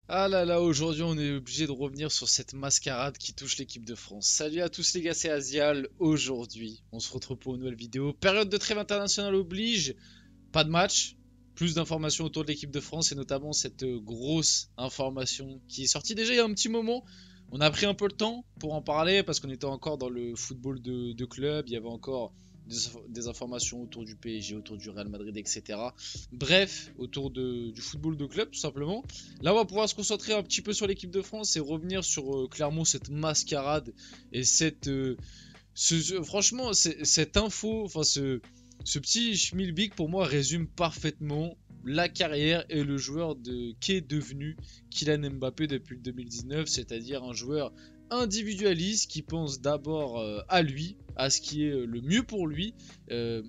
Ah là là, aujourd'hui on est obligé de revenir sur cette mascarade qui touche l'équipe de France. Salut à tous les gars, c'est Azial. Aujourd'hui, on se retrouve pour une nouvelle vidéo. Période de trêve internationale oblige, pas de match, plus d'informations autour de l'équipe de France et notamment cette grosse information qui est sortie déjà il y a un petit moment. On a pris un peu le temps pour en parler parce qu'on était encore dans le football de club, il y avait encore des informations autour du PSG, autour du Real Madrid, etc. Bref, autour du football de club tout simplement. Là, on va pouvoir se concentrer un petit peu sur l'équipe de France et revenir sur clairement cette mascarade et franchement, cette info, enfin ce petit schmilblick pour moi résume parfaitement la carrière et le joueur qu'est devenu Kylian Mbappé depuis le 2019, c'est-à-dire un joueur individualiste qui pense d'abord à lui, à ce qui est le mieux pour lui,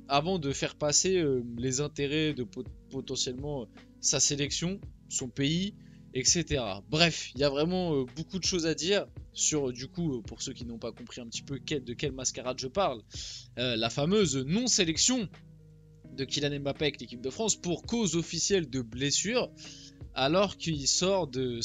avant de faire passer les intérêts de potentiellement sa sélection, son pays, etc. Bref, il y a vraiment beaucoup de choses à dire sur, du coup, pour ceux qui n'ont pas compris un petit peu de quelle mascarade je parle, la fameuse non-sélection de Kylian Mbappé avec l'équipe de France pour cause officielle de blessure, alors qu'il sort de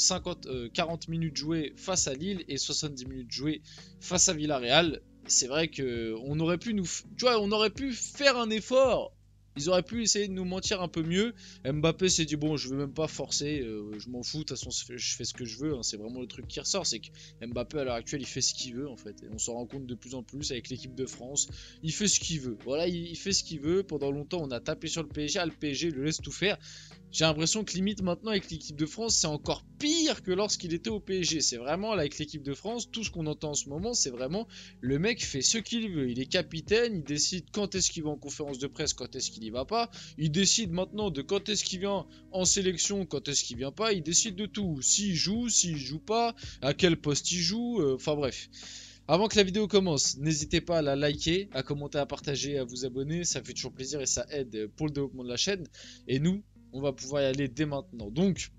40 minutes jouées face à Lille et 70 minutes jouées face à Villarreal. C'est vrai que on aurait pu faire un effort. Ils auraient pu essayer de nous mentir un peu mieux. Mbappé s'est dit bon, je vais même pas forcer, je m'en fous, de toute façon je fais ce que je veux, hein. C'est vraiment le truc qui ressort, c'est que Mbappé à l'heure actuelle il fait ce qu'il veut en fait. Et on s'en rend compte de plus en plus avec l'équipe de France. Il fait ce qu'il veut. Voilà, il fait ce qu'il veut. Pendant longtemps on a tapé sur le PSG, le PSG le laisse tout faire. J'ai l'impression que limite maintenant avec l'équipe de France, c'est encore pire que lorsqu'il était au PSG. C'est vraiment là avec l'équipe de France, tout ce qu'on entend en ce moment, c'est vraiment le mec fait ce qu'il veut. Il est capitaine, il décide quand est-ce qu'il va en conférence de presse, quand est-ce qu'il y va pas. Il décide maintenant de quand est-ce qu'il vient en sélection, quand est-ce qu'il vient pas. Il décide de tout. S'il joue pas, à quel poste il joue. Enfin bref. Avant que la vidéo commence, n'hésitez pas à la liker, à commenter, à partager, à vous abonner. Ça fait toujours plaisir et ça aide pour le développement de la chaîne. Et nous, on va pouvoir y aller dès maintenant. Donc,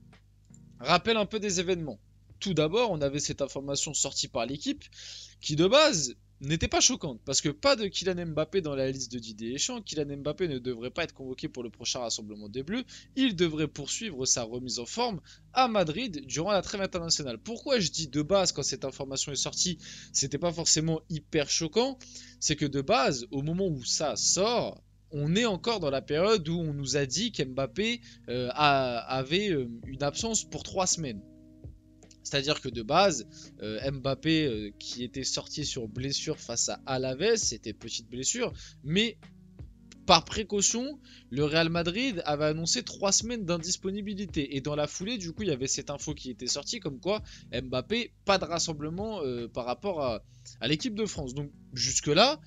rappel un peu des événements. Tout d'abord, on avait cette information sortie par l'équipe qui de base n'était pas choquante parce que pas de Kylian Mbappé dans la liste de Didier Deschamps. Kylian Mbappé ne devrait pas être convoqué pour le prochain rassemblement des Bleus. Il devrait poursuivre sa remise en forme à Madrid durant la trêve internationale. Pourquoi je dis de base quand cette information est sortie, c'était pas forcément hyper choquant, c'est que de base, au moment où ça sort, on est encore dans la période où on nous a dit qu'Mbappé avait une absence pour 3 semaines. C'est-à-dire que de base, Mbappé qui était sorti sur blessure face à Alaves, c'était petite blessure, mais par précaution, le Real Madrid avait annoncé 3 semaines d'indisponibilité. Et dans la foulée, du coup, il y avait cette info qui était sortie comme quoi Mbappé, pas de rassemblement par rapport à l'équipe de France. Donc jusque-là,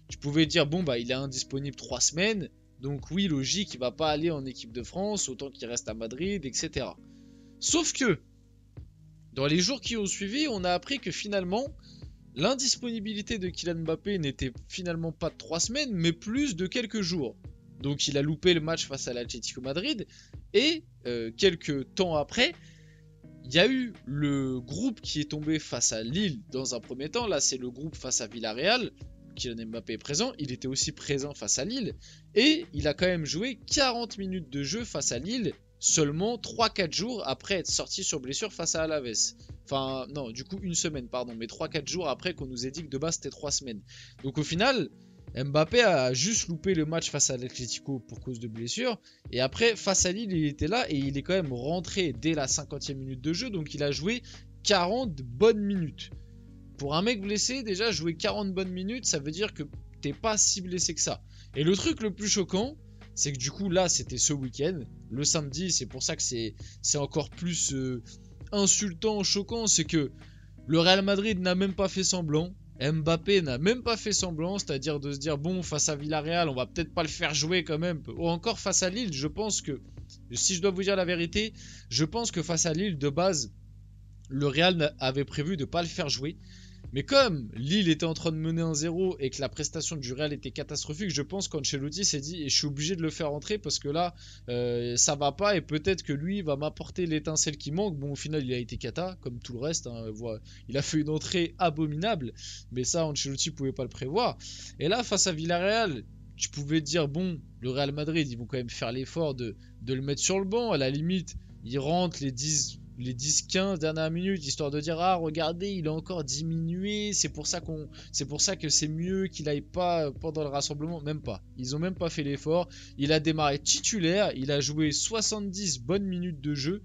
tu pouvais dire, bon, bah il est indisponible 3 semaines, donc oui, logique, il va pas aller en équipe de France, autant qu'il reste à Madrid, etc. Sauf que, dans les jours qui ont suivi, on a appris que finalement, l'indisponibilité de Kylian Mbappé n'était finalement pas de 3 semaines, mais plus de quelques jours. Donc il a loupé le match face à l'Atlético Madrid, et quelques temps après, il y a eu le groupe qui est tombé face à Lille dans un premier temps. Là, c'est le groupe face à Villarreal. Kylian Mbappé est présent. Il était aussi présent face à Lille. Et il a quand même joué 40 minutes de jeu face à Lille seulement 3-4 jours après être sorti sur blessure face à Alaves. Enfin, non, du coup, une semaine, pardon. Mais 3-4 jours après qu'on nous ait dit que de base c'était 3 semaines. Donc au final, Mbappé a juste loupé le match face à l'Atlético pour cause de blessure. Et après, face à Lille, il était là et il est quand même rentré dès la 50e minute de jeu. Donc il a joué 40 bonnes minutes. Pour un mec blessé, déjà, jouer 40 bonnes minutes, ça veut dire que t'es pas si blessé que ça. Et le truc le plus choquant, c'est que du coup, là, c'était ce week-end. Le samedi, c'est pour ça que c'est encore plus insultant, choquant. C'est que le Real Madrid n'a même pas fait semblant. Mbappé n'a même pas fait semblant, c'est-à-dire de se dire bon, face à Villarreal, on va peut-être pas le faire jouer quand même. Ou encore face à Lille, je pense que, si je dois vous dire la vérité, je pense que face à Lille, de base, le Real avait prévu de ne pas le faire jouer. Mais comme Lille était en train de mener 1-0 et que la prestation du Real était catastrophique, je pense qu'Ancelotti s'est dit je suis obligé de le faire entrer parce que là ça va pas et peut-être que lui va m'apporter l'étincelle qui manque. Bon, au final il a été cata comme tout le reste, hein. Voilà. Il a fait une entrée abominable, mais ça Ancelotti pouvait pas le prévoir. Et là face à Villarreal, tu pouvais te dire bon, le Real Madrid ils vont quand même faire l'effort de le mettre sur le banc, à la limite il rentre les 10 les 10-15 dernières minutes, histoire de dire, ah regardez, il a encore diminué, c'est pour ça que c'est mieux qu'il aille pas pendant le rassemblement. Même pas, ils ont même pas fait l'effort. Il a démarré titulaire, il a joué 70 bonnes minutes de jeu.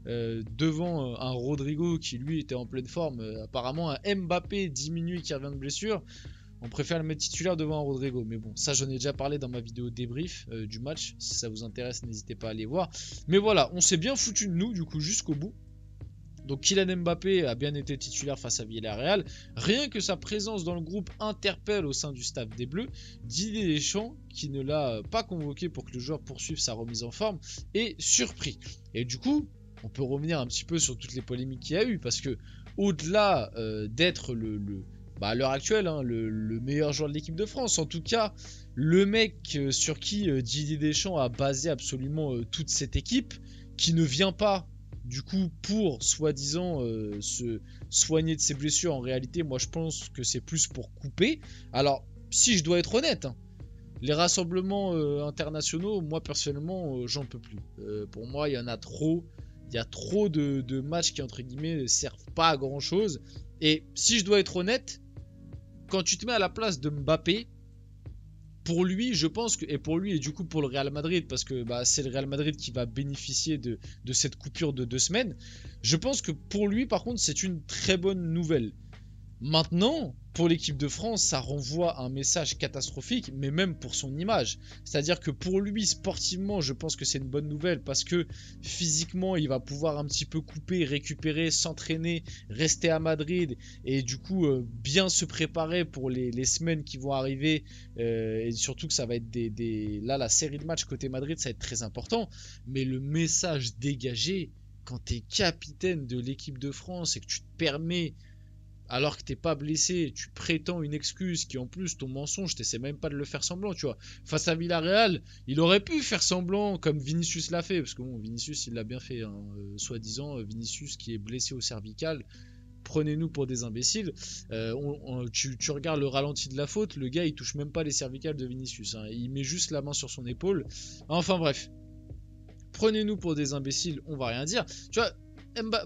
Devant un Rodrigo qui lui était en pleine forme, apparemment un Mbappé diminué qui revient de blessure. On préfère le mettre titulaire devant un Rodrigo. Mais bon, ça j'en ai déjà parlé dans ma vidéo débrief du match. Si ça vous intéresse, n'hésitez pas à aller voir. Mais voilà, on s'est bien foutu de nous du coup jusqu'au bout. Donc Kylian Mbappé a bien été titulaire face à Villarreal. Rien que sa présence dans le groupe interpelle au sein du staff des Bleus. Didier Deschamps, qui ne l'a pas convoqué pour que le joueur poursuive sa remise en forme, est surpris. Et du coup, on peut revenir un petit peu sur toutes les polémiques qu'il y a eu. Parce que au-delà d'être à l'heure actuelle, hein, le meilleur joueur de l'équipe de France. En tout cas, le mec sur qui Didier Deschamps a basé absolument toute cette équipe, qui ne vient pas, du coup, pour soi-disant se soigner de ses blessures. En réalité, moi, je pense que c'est plus pour couper. Alors, si je dois être honnête, hein, les rassemblements internationaux, moi, personnellement, j'en peux plus. Pour moi, il y en a trop. Il y a trop de matchs qui, entre guillemets, ne servent pas à grand-chose. Et si je dois être honnête, quand tu te mets à la place de Mbappé, pour lui, je pense que, et pour lui et du coup pour le Real Madrid, parce que c'est le Real Madrid qui va bénéficier de cette coupure de 2 semaines, je pense que pour lui, par contre, c'est une très bonne nouvelle. Maintenant, pour l'équipe de France, ça renvoie un message catastrophique, mais même pour son image. C'est-à-dire que pour lui, sportivement, je pense que c'est une bonne nouvelle parce que physiquement, il va pouvoir un petit peu couper, récupérer, s'entraîner, rester à Madrid et du coup bien se préparer pour les semaines qui vont arriver. Et surtout que ça va être là, la série de matchs côté Madrid, ça va être très important. Mais le message dégagé, quand tu es capitaine de l'équipe de France et que tu te permets, alors que t'es pas blessé, tu prétends une excuse qui en plus ton mensonge, t'essaies même pas de le faire semblant, tu vois. Face à Villarreal, il aurait pu faire semblant comme Vinicius l'a fait, parce que bon, Vinicius il l'a bien fait, hein. Soi-disant, Vinicius qui est blessé au cervical, prenez-nous pour des imbéciles. Tu regardes le ralenti de la faute, le gars il touche même pas les cervicales de Vinicius, hein. Il met juste la main sur son épaule. Enfin bref, prenez-nous pour des imbéciles, on va rien dire. Tu vois,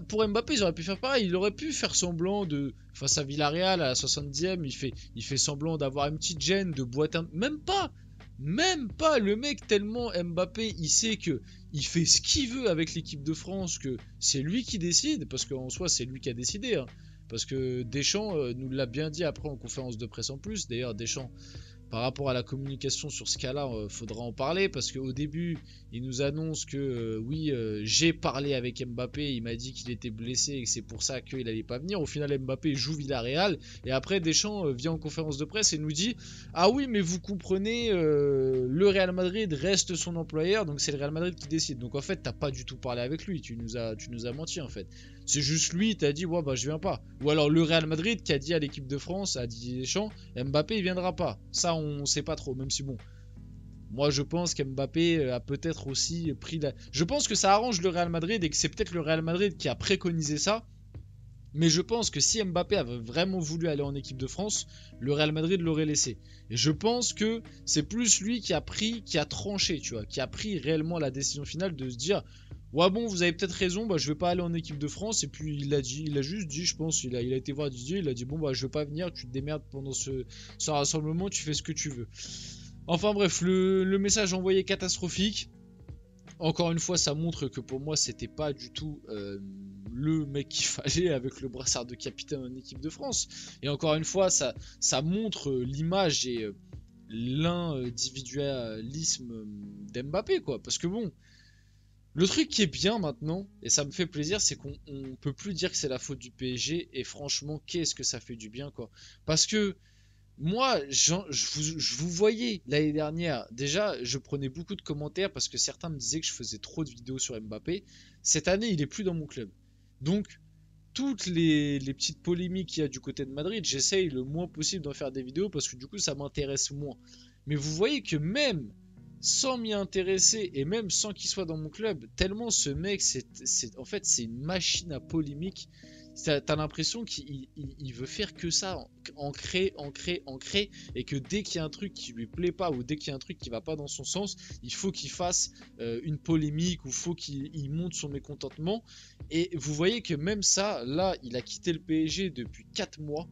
pour Mbappé, ils auraient pu faire pareil. Il aurait pu faire semblant de, face à Villarreal à la 70e, il fait semblant d'avoir une petite gêne, de boiter même pas. Même pas. Le mec, tellement Mbappé, il sait que il fait ce qu'il veut avec l'équipe de France, que c'est lui qui décide, parce qu'en soi, c'est lui qui a décidé, hein. Parce que Deschamps nous l'a bien dit après en conférence de presse en plus. D'ailleurs, Deschamps, par rapport à la communication sur ce cas-là, faudra en parler parce qu'au début, il nous annonce que oui, j'ai parlé avec Mbappé, il m'a dit qu'il était blessé et que c'est pour ça qu'il n'allait pas venir. Au final, Mbappé joue Villarreal et après Deschamps vient en conférence de presse et nous dit ah oui, mais vous comprenez, le Real Madrid reste son employeur, donc c'est le Real Madrid qui décide. Donc en fait, t'as pas du tout parlé avec lui, tu nous as menti en fait. C'est juste lui, t'as dit ouais bah je viens pas. Ou alors le Real Madrid qui a dit à l'équipe de France, à Didier Deschamps, Mbappé il viendra pas. Ça on sait pas trop, même si bon. Moi je pense qu'Mbappé a peut-être aussi pris la... Je pense que ça arrange le Real Madrid et que c'est peut-être le Real Madrid qui a préconisé ça. Mais je pense que si Mbappé avait vraiment voulu aller en équipe de France, le Real Madrid l'aurait laissé. Et je pense que c'est plus lui qui a tranché, tu vois, qui a pris réellement la décision finale de se dire ouais bon, vous avez peut-être raison, bah je vais pas aller en équipe de France. Et puis il a juste dit, je pense, il a été voir Didier, il a dit bon bah je vais pas venir, tu te démerdes pendant ce rassemblement, tu fais ce que tu veux. Enfin bref, le message envoyé catastrophique. Encore une fois, ça montre que pour moi, c'était pas du tout le mec qu'il fallait avec le brassard de capitaine en équipe de France. Et encore une fois, ça montre l'image et l'individualisme d'Mbappé, quoi. Parce que bon, le truc qui est bien maintenant, et ça me fait plaisir, c'est qu'on peut plus dire que c'est la faute du PSG. Et franchement, qu'est-ce que ça fait du bien, quoi. Parce que moi, je vous voyais l'année dernière. Déjà, je prenais beaucoup de commentaires parce que certains me disaient que je faisais trop de vidéos sur Mbappé. Cette année, il est plus dans mon club. Donc, toutes les petites polémiques qu'il y a du côté de Madrid, j'essaye le moins possible d'en faire des vidéos parce que du coup, ça m'intéresse moins. Mais vous voyez que même sans m'y intéresser et même sans qu'il soit dans mon club, tellement ce mec, en fait, c'est une machine à polémique. T'as l'impression qu'il veut faire que ça, ancrer, et que dès qu'il y a un truc qui lui plaît pas, ou dès qu'il y a un truc qui va pas dans son sens, il faut qu'il fasse une polémique, ou faut qu'il montre son mécontentement. Et vous voyez que même ça, là, il a quitté le PSG depuis 4 mois.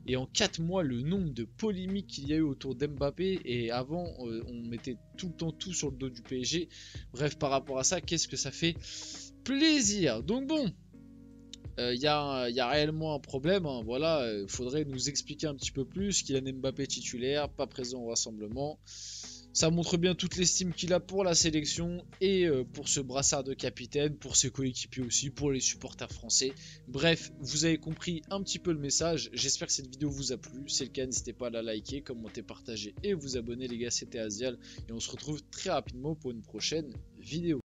Et en 4 mois, le nombre de polémiques qu'il y a eu autour d'Mbappé, et avant, on mettait tout le temps tout sur le dos du PSG. Bref, par rapport à ça, qu'est-ce que ça fait plaisir. Donc bon, y a réellement un problème, hein. Voilà, faudrait nous expliquer un petit peu plus. Kylian Mbappé titulaire, pas présent au rassemblement. Ça montre bien toute l'estime qu'il a pour la sélection et pour ce brassard de capitaine, pour ses coéquipiers aussi, pour les supporters français. Bref, vous avez compris un petit peu le message. J'espère que cette vidéo vous a plu. Si c'est le cas, n'hésitez pas à la liker, commenter, partager et vous abonner les gars. C'était Azial et on se retrouve très rapidement pour une prochaine vidéo.